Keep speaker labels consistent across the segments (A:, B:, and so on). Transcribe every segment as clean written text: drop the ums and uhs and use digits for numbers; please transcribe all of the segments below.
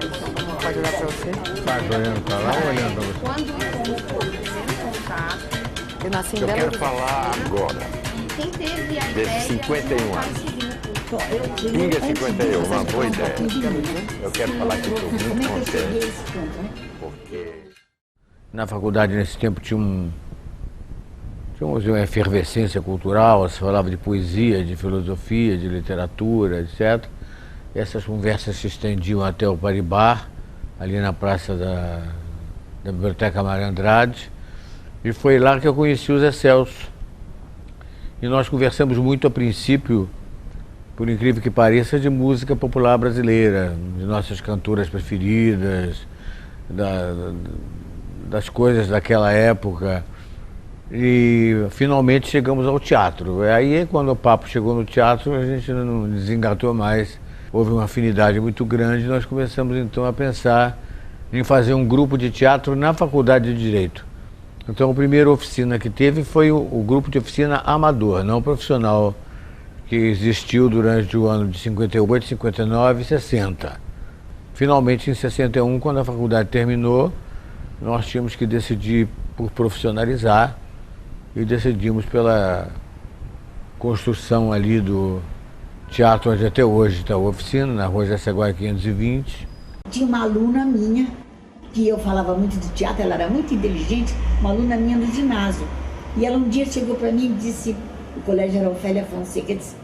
A: faz? Pode olhar pra você?
B: Faz olhando pra lá ou olhando pra você?
C: Quando o contar,
A: Eu nasci em
B: Eu
A: Belo
B: quero falar agora,
C: quem teve a
B: desses
C: ideia
B: 51
C: não
B: anos.
C: faz seguir.
B: Pinga 51, uma boa ideia. Eu quero falar que estou muito contente, porque na faculdade nesse tempo tínhamos uma efervescência cultural, se falava de poesia, de filosofia, de literatura, etc. Essas conversas se estendiam até o Paribar, ali na praça da Biblioteca Mário Andrade, e foi lá que eu conheci o Zé Celso. E nós conversamos muito a princípio, por incrível que pareça, de música popular brasileira, de nossas cantoras preferidas, das coisas daquela época. E finalmente chegamos ao teatro. Aí, quando o papo chegou no teatro, a gente não desengatou mais. Houve uma afinidade muito grande e nós começamos então a pensar em fazer um grupo de teatro na Faculdade de Direito. Então a primeira oficina que teve foi o grupo de oficina amador, não profissional, que existiu durante o ano de 58, 59 e 60. Finalmente, em 61, quando a faculdade terminou, nós tínhamos que decidir por profissionalizar e decidimos pela construção ali do teatro onde até hoje está a oficina, na Rua Jaceguai 520.
D: Tinha uma aluna minha, que eu falava muito de teatro, ela era muito inteligente, uma aluna minha no ginásio. E ela um dia chegou para mim e disse, o colégio era Ofélia Fonseca, disse,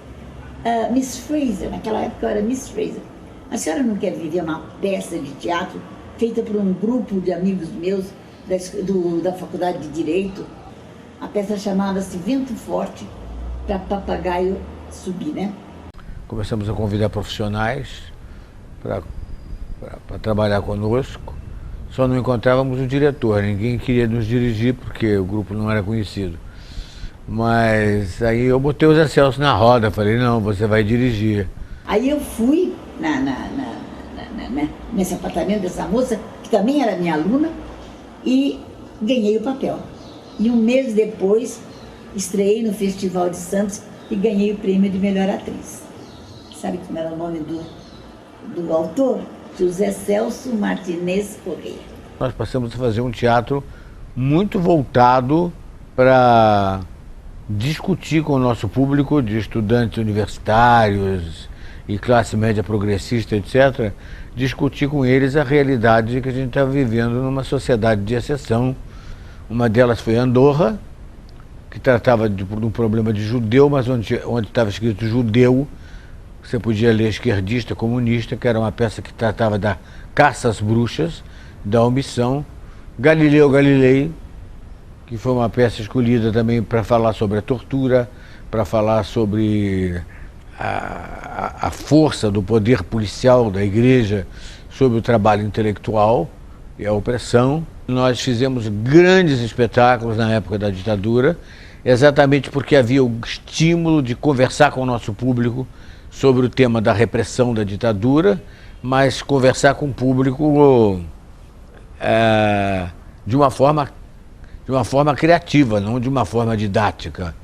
D: Miss Fraser, naquela época eu era Miss Fraser, a senhora não quer viver uma peça de teatro feita por um grupo de amigos meus da Faculdade de Direito? A peça chamava-se Vento Forte para Papagaio Subir, né?
B: Começamos a convidar profissionais para trabalhar conosco. Só não encontrávamos o diretor, ninguém queria nos dirigir porque o grupo não era conhecido. Mas aí eu botei o Zé Celso na roda, falei, não, você vai dirigir.
D: Aí eu fui nesse apartamento dessa moça, que também era minha aluna, e ganhei o papel. E um mês depois, estreiei no Festival de Santos e ganhei o prêmio de melhor atriz. Sabe como era o nome do autor? José Celso Martinez Correia.
B: Nós passamos a fazer um teatro muito voltado para discutir com o nosso público de estudantes universitários e classe média progressista, etc., discutir com eles a realidade que a gente está vivendo numa sociedade de exceção. Uma delas foi Andorra, que tratava de um problema de judeu, mas onde estava escrito judeu, você podia ler esquerdista, comunista, que era uma peça que tratava da caça às bruxas, da omissão. Galileu Galilei, que foi uma peça escolhida também para falar sobre a tortura, para falar sobre a força do poder policial da igreja sobre o trabalho intelectual e a opressão. Nós fizemos grandes espetáculos na época da ditadura, exatamente porque havia o estímulo de conversar com o nosso público sobre o tema da repressão da ditadura, mas conversar com o público de uma forma criativa, não de uma forma didática.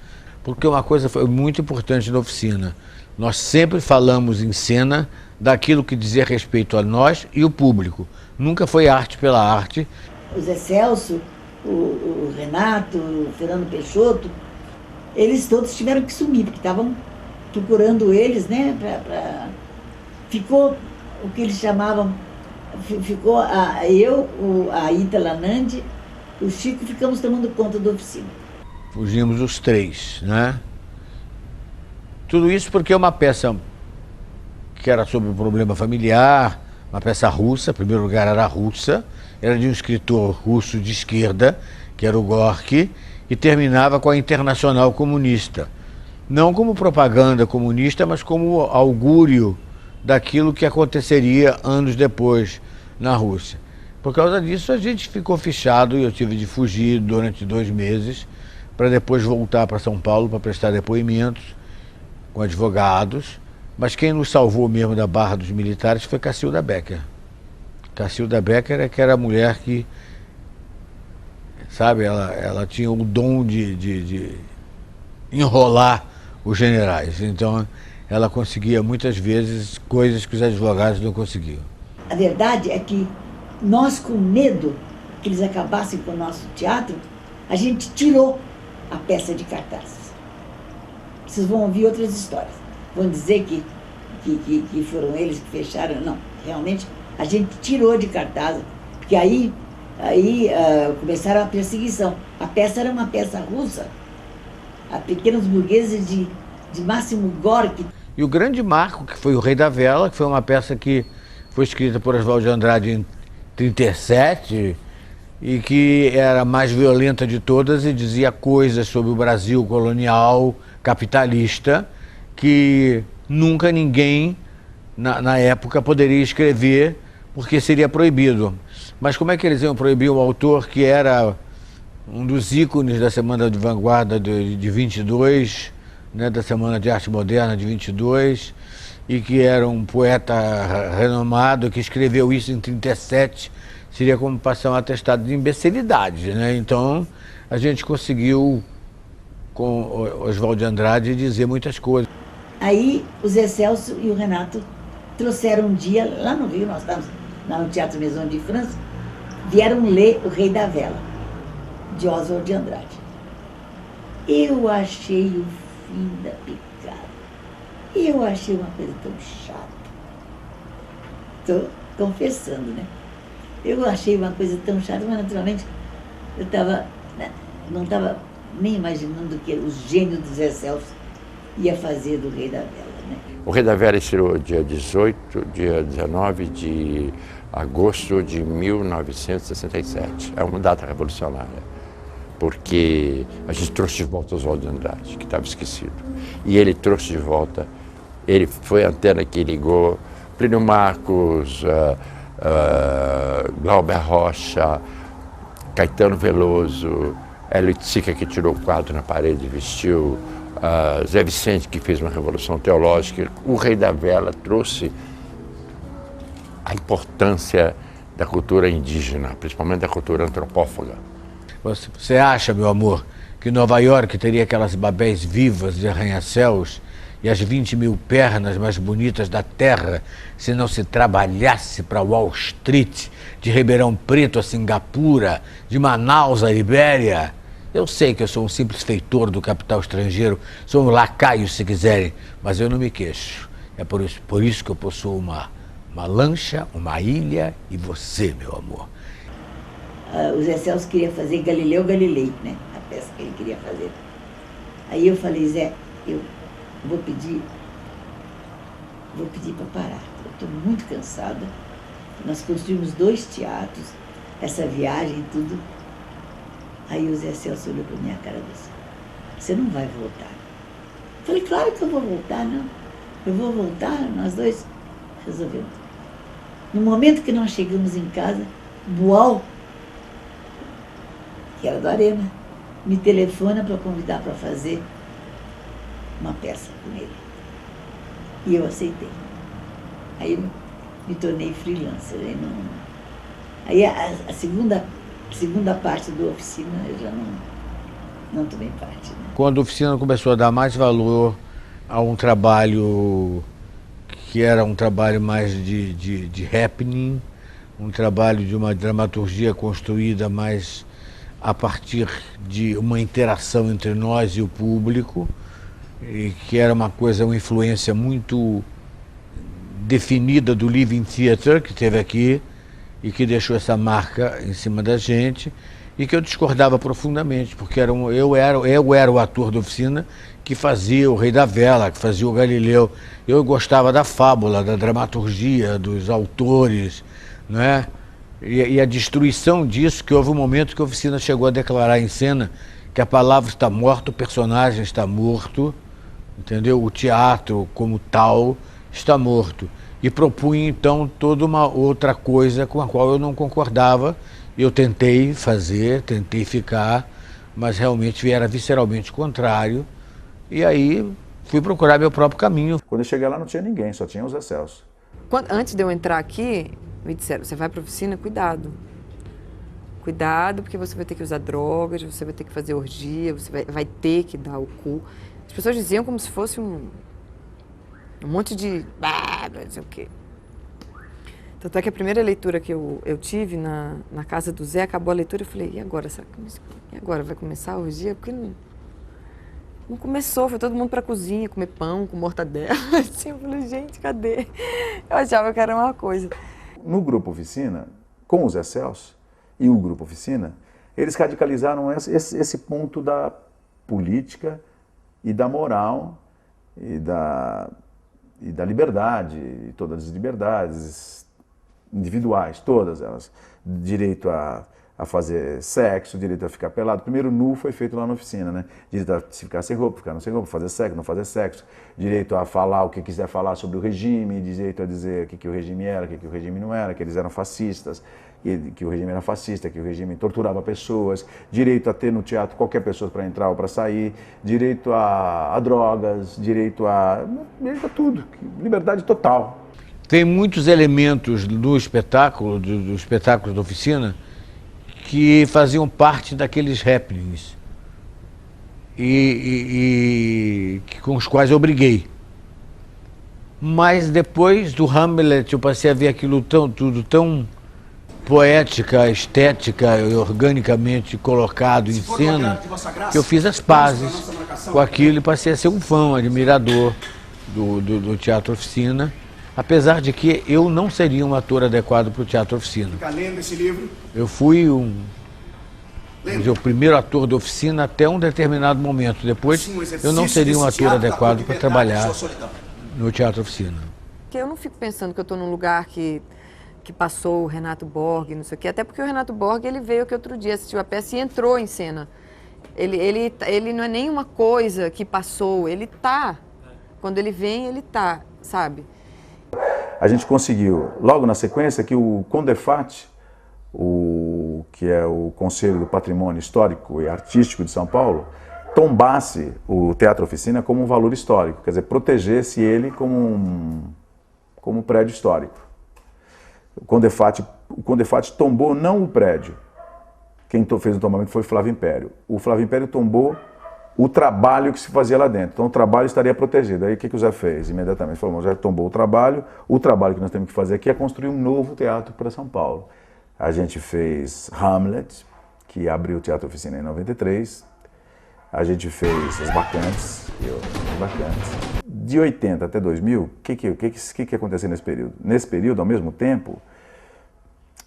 B: Porque uma coisa foi muito importante na oficina, nós sempre falamos em cena daquilo que dizia respeito a nós e o público. Nunca foi arte pela arte.
D: O Zé Celso, o Renato, o Fernando Peixoto, eles todos tiveram que sumir, porque estavam procurando eles, né? Ficou o que eles chamavam, ficou a Ítala Nandi, o Chico, ficamos tomando conta da oficina.
B: Fugimos os três, né? Tudo isso porque é uma peça que era sobre o problema familiar, uma peça russa, em primeiro lugar era russa, era de um escritor russo de esquerda, que era o Gorky, e terminava com a Internacional Comunista. Não como propaganda comunista, mas como augúrio daquilo que aconteceria anos depois na Rússia. Por causa disso, a gente ficou fichado e eu tive de fugir durante 2 meses para depois voltar para São Paulo para prestar depoimentos com advogados. Mas quem nos salvou mesmo da barra dos militares foi Cacilda Becker. Cacilda Becker é que era a mulher que, sabe, ela tinha o dom de enrolar os generais. Então, ela conseguia muitas vezes coisas que os advogados não conseguiam.
D: A verdade é que nós, com medo que eles acabassem com o nosso teatro, a gente tirou a peça de cartaz. Vocês vão ouvir outras histórias. Vão dizer que foram eles que fecharam. Não, realmente a gente tirou de cartaz, porque aí começaram a perseguição. A peça era uma peça russa, a Pequenos Burgueses de Máximo Gorki.
B: E o grande marco, que foi O Rei da Vela, que foi uma peça que foi escrita por Oswald de Andrade em 1937 e que era a mais violenta de todas e dizia coisas sobre o Brasil colonial, capitalista, que nunca ninguém na época poderia escrever porque seria proibido. Mas como é que eles iam proibir um autor que era um dos ícones da Semana de Vanguarda de 22, né, da Semana de Arte Moderna de 22, e que era um poeta renomado, que escreveu isso em 37, seria como passar um atestado de imbecilidade, né? Então, a gente conseguiu, com Oswald de Andrade, dizer muitas coisas.
D: Aí, o Zé Celso e o Renato trouxeram um dia, lá no Rio, nós estávamos lá no Teatro Maison de France, vieram ler O Rei da Vela, de Oswald de Andrade. Eu achei o fim da picada. Eu achei uma coisa tão chata. Estou confessando, né? Eu achei uma coisa tão chata, mas naturalmente eu não estava nem imaginando que o gênio do Zé Celso ia fazer do Rei da Vela, né?
E: O Rei da Vela estreou dia 19 de agosto de 1967. É uma data revolucionária, porque a gente trouxe de volta Oswald de Andrade, que estava esquecido. E ele trouxe de volta, ele foi a antena que ligou Plínio Marcos, Glauber Rocha, Caetano Veloso, Hélio Sica, que tirou o quadro na parede e vestiu, Zé Vicente, que fez uma revolução teológica. O Rei da Vela trouxe a importância da cultura indígena, principalmente da cultura antropófaga.
B: Você acha, meu amor, que Nova York teria aquelas babéis vivas de arranha-céus e as 20.000 pernas mais bonitas da terra se não se trabalhasse para Wall Street, de Ribeirão Preto a Singapura, de Manaus a Libéria? Eu sei que eu sou um simples feitor do capital estrangeiro, sou um lacaio se quiserem, mas eu não me queixo. É por isso que eu possuo uma lancha, uma ilha e você, meu amor.
D: O Zé Celso queria fazer Galileu Galilei, né? A peça que ele queria fazer. Aí eu falei, Zé, eu vou pedir para parar. Eu estou muito cansada. Nós construímos 2 teatros, essa viagem e tudo. Aí o Zé Celso olhou para minha cara e disse, você não vai voltar. Eu falei, claro que eu vou voltar, não. Eu vou voltar, nós dois resolvemos. No momento que nós chegamos em casa, Boal, que era do Arena, me telefona para convidar para fazer uma peça com ele. E eu aceitei. Aí eu me tornei freelancer. Aí a segunda parte da oficina eu já não tomei parte. Né?
B: Quando a oficina começou a dar mais valor a um trabalho que era um trabalho mais de happening, um trabalho de uma dramaturgia construída mais a partir de uma interação entre nós e o público, e que era uma influência muito definida do Living Theatre, que teve aqui, e que deixou essa marca em cima da gente, e que eu discordava profundamente, porque eu era o ator da oficina que fazia o Rei da Vela, que fazia o Galileu. Eu gostava da fábula, da dramaturgia, dos autores, não é? E a destruição disso, que houve um momento que a oficina chegou a declarar em cena que a palavra está morta, o personagem está morto, entendeu? O teatro como tal está morto. E propunha então toda uma outra coisa com a qual eu não concordava. Eu tentei fazer, tentei ficar, mas realmente era visceralmente contrário. E aí fui procurar meu próprio caminho.
F: Quando eu cheguei lá não tinha ninguém, só tinha o Zé Celso.
A: Antes de eu entrar aqui, me disseram, você vai para a oficina, cuidado. Cuidado, porque você vai ter que usar drogas, você vai ter que fazer orgia, você vai ter que dar o cu. As pessoas diziam como se fosse um monte de... não sei o quê. Tanto é que a primeira leitura que eu tive na casa do Zé, acabou a leitura, eu falei, e agora? E agora? Vai começar a orgia? Porque não começou, foi todo mundo pra cozinha, comer pão com mortadela. Assim, eu falei, gente, cadê? Eu achava que era uma coisa.
F: No Grupo Oficina, com o Zé Celso e o Grupo Oficina, eles radicalizaram esse ponto da política e da moral e da liberdade, e todas as liberdades individuais, todas elas. Direito a fazer sexo, direito a ficar pelado. Primeiro nu foi feito lá na oficina, né? Direito a ficar sem roupa, ficar não sem roupa, fazer sexo, não fazer sexo. Direito a falar o que quiser falar sobre o regime, direito a dizer o que o regime era, o que o regime não era, que eles eram fascistas, que o regime era fascista, que o regime torturava pessoas. Direito a ter no teatro qualquer pessoa para entrar ou para sair. Direito a drogas, direito a tudo. Liberdade total.
B: Tem muitos elementos do espetáculo, dos espetáculos da oficina, que faziam parte daqueles happenings com os quais eu briguei. Mas depois do Hamlet eu passei a ver aquilo tudo tão poética, estética e organicamente colocado em cena, que eu fiz as pazes com aquilo e passei a ser um fã, um admirador do Teatro Oficina. Apesar de que eu não seria um ator adequado para o Teatro Oficina.
G: Fica lendo esse livro.
B: Eu fui o primeiro ator da oficina até um determinado momento. Depois, eu não seria um ator adequado para trabalhar no Teatro Oficina.
A: Eu não fico pensando que eu estou num lugar que passou o Renato Borg, não sei o quê. Até porque o Renato Borg, ele veio aqui outro dia, assistiu a peça e entrou em cena. Ele não é nenhuma coisa que passou, ele tá. Quando ele vem, ele tá, sabe?
F: A gente conseguiu, logo na sequência, que o CONDEFAT, que é o Conselho do Patrimônio Histórico e Artístico de São Paulo, tombasse o Teatro Oficina como um valor histórico, quer dizer, protegesse ele como um prédio histórico. O CONDEFAT tombou não o prédio, quem fez o tombamento foi o Flávio Império. O Flávio Império tombou o trabalho que se fazia lá dentro. Então o trabalho estaria protegido. Aí o que o Zé fez? Imediatamente falou, já tombou o trabalho que nós temos que fazer aqui é construir um novo teatro para São Paulo. A gente fez Hamlet, que abriu o Teatro Oficina em 93. A gente fez As Bacantes, De 80 até 2000, o que aconteceu nesse período? Nesse período, ao mesmo tempo,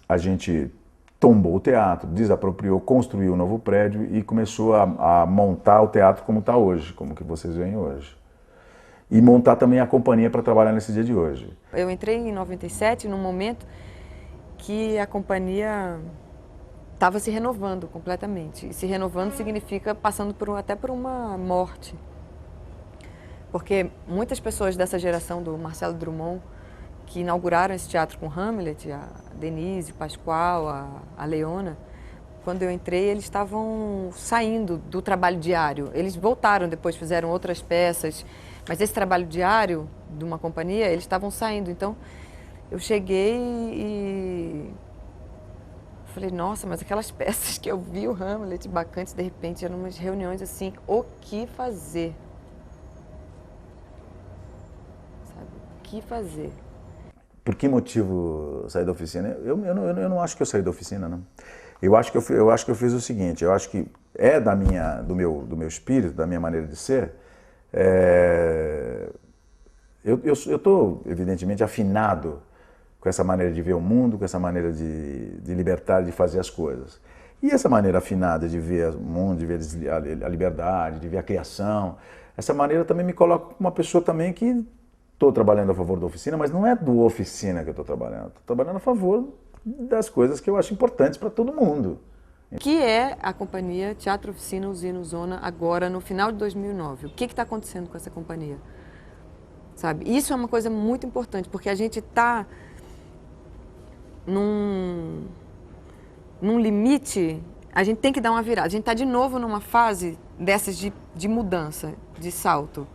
F: a gente tombou o teatro, desapropriou, construiu um novo prédio e começou a montar o teatro como está hoje, como que vocês veem hoje. E montar também a companhia para trabalhar nesse dia de hoje.
A: Eu entrei em 97, num momento que a companhia estava se renovando completamente. E se renovando significa passando até por uma morte. Porque muitas pessoas dessa geração do Marcelo Drummond, que inauguraram esse teatro com Hamlet, a Denise, o Pascoal, a Leona, quando eu entrei, eles estavam saindo do trabalho diário. Eles voltaram depois, fizeram outras peças, mas esse trabalho diário de uma companhia, eles estavam saindo. Então, eu cheguei e falei, nossa, mas aquelas peças que eu vi, o Hamlet, Bacantes, de repente, eram umas reuniões assim, o que fazer? Sabe? O que fazer?
F: Por que motivo sair da oficina? Eu não acho que eu saí da oficina, não. Eu acho que eu fiz o seguinte, eu acho que é do meu espírito, da minha maneira de ser. Eu estou, evidentemente, afinado com essa maneira de ver o mundo, com essa maneira de libertar, de fazer as coisas. E essa maneira afinada de ver o mundo, de ver a liberdade, de ver a criação, essa maneira também me coloca como uma pessoa também que estou trabalhando a favor da oficina, mas não é do oficina que eu estou trabalhando a favor das coisas que eu acho importantes para todo mundo.
A: O que é a companhia Teatro Oficina Usina Zona agora, no final de 2009? O que está acontecendo com essa companhia? Sabe? Isso é uma coisa muito importante, porque a gente está num limite, a gente tem que dar uma virada. A gente está de novo numa fase dessas de mudança, de salto.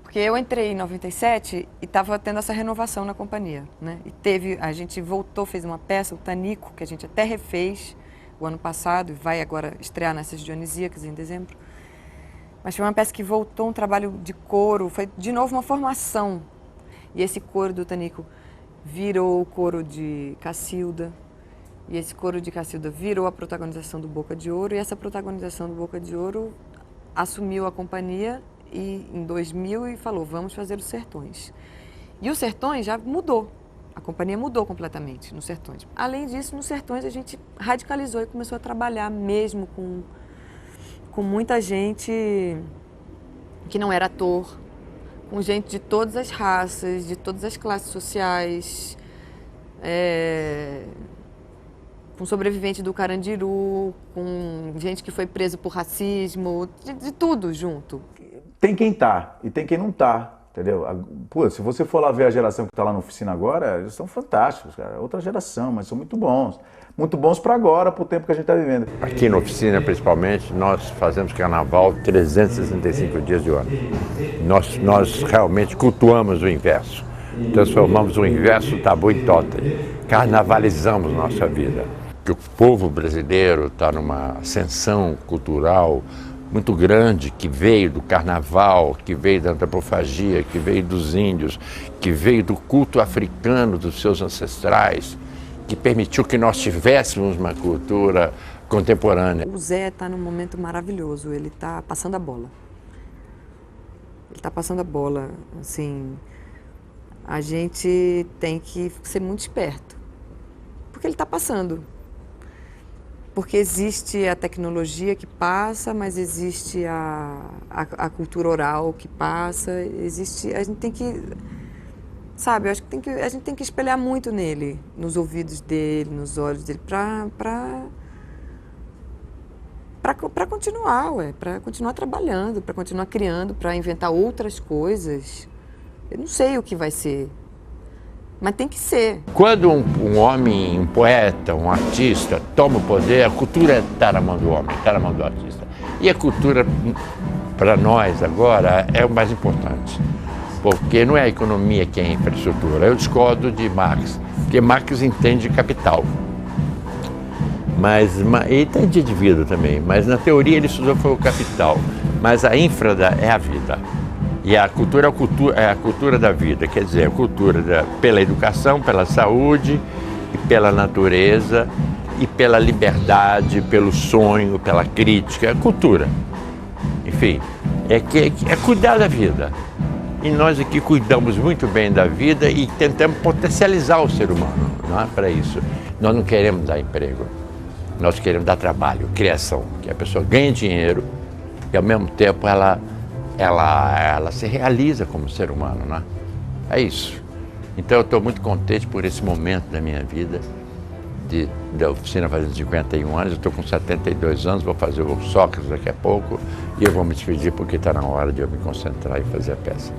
A: Porque eu entrei em 97 e estava tendo essa renovação na companhia, né? E a gente voltou, fez uma peça, o Tanico, que a gente até refez o ano passado e vai agora estrear nessas Dionisíacas em dezembro. Mas foi uma peça que voltou, um trabalho de coro, foi de novo uma formação. E esse coro do Tanico virou o coro de Cacilda. E esse coro de Cacilda virou a protagonização do Boca de Ouro. E essa protagonização do Boca de Ouro assumiu a companhia em 2000 e falou, vamos fazer os Sertões. E os Sertões já mudou. A companhia mudou completamente nos Sertões. Além disso, nos Sertões a gente radicalizou e começou a trabalhar mesmo com muita gente que não era ator, com gente de todas as raças, de todas as classes sociais, com sobrevivente do Carandiru, com gente que foi preso por racismo, de tudo junto.
F: Tem quem tá e tem quem não tá, entendeu? Pô, se você for lá ver a geração que tá lá na oficina agora, eles são fantásticos, cara. Outra geração, mas são muito bons. Muito bons para agora, para o tempo que a gente está vivendo.
E: Aqui na oficina, principalmente, nós fazemos carnaval 365 dias do ano. Nós realmente cultuamos o inverso. Transformamos o inverso tabu em totem. Carnavalizamos nossa vida. Que o povo brasileiro está numa ascensão cultural muito grande, que veio do carnaval, que veio da antropofagia, que veio dos índios, que veio do culto africano dos seus ancestrais, que permitiu que nós tivéssemos uma cultura contemporânea.
A: O Zé está num momento maravilhoso, ele está passando a bola. Ele está passando a bola, assim, a gente tem que ser muito esperto, porque ele está passando. Porque existe a tecnologia que passa, mas existe a cultura oral que passa, existe, a gente tem que, sabe, eu acho que a gente tem que espelhar muito nele, nos ouvidos dele, nos olhos dele, para continuar, para continuar trabalhando, para continuar criando, para inventar outras coisas. Eu não sei o que vai ser, mas tem que ser.
E: Quando um homem, um poeta, um artista toma o poder, a cultura está na mão do homem, está na mão do artista. E a cultura, para nós agora, é o mais importante. Porque não é a economia que é a infraestrutura. Eu discordo de Marx, porque Marx entende capital. E tem de indivíduo também, mas na teoria ele estudou foi o capital. Mas a infra é a vida. E a cultura é a cultura da vida, quer dizer, a cultura pela educação, pela saúde, e pela natureza, e pela liberdade, pelo sonho, pela crítica, a cultura. Enfim, é cuidar da vida. E nós aqui cuidamos muito bem da vida e tentamos potencializar o ser humano, não é para isso. Nós não queremos dar emprego, nós queremos dar trabalho, criação, que a pessoa ganhe dinheiro e ao mesmo tempo ela se realiza como ser humano, né? É isso. Então eu estou muito contente por esse momento da minha vida, da oficina fazendo 51 anos, eu estou com 72 anos, vou fazer o Sócrates daqui a pouco e eu vou me despedir porque está na hora de eu me concentrar e fazer a peça.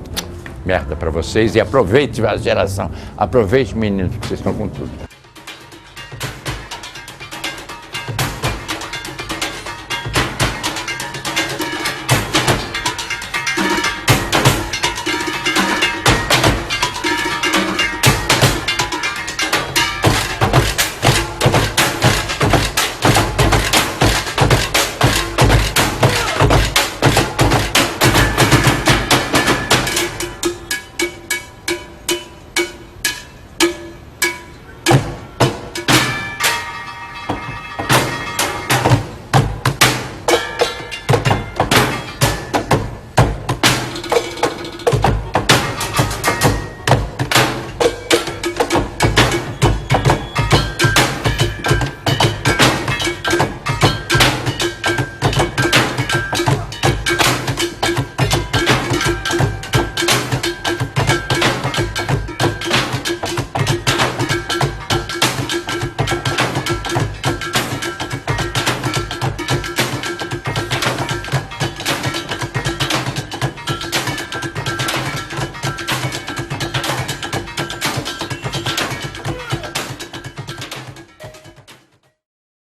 E: Merda para vocês e aproveite a geração, aproveite meninos, porque vocês estão com tudo.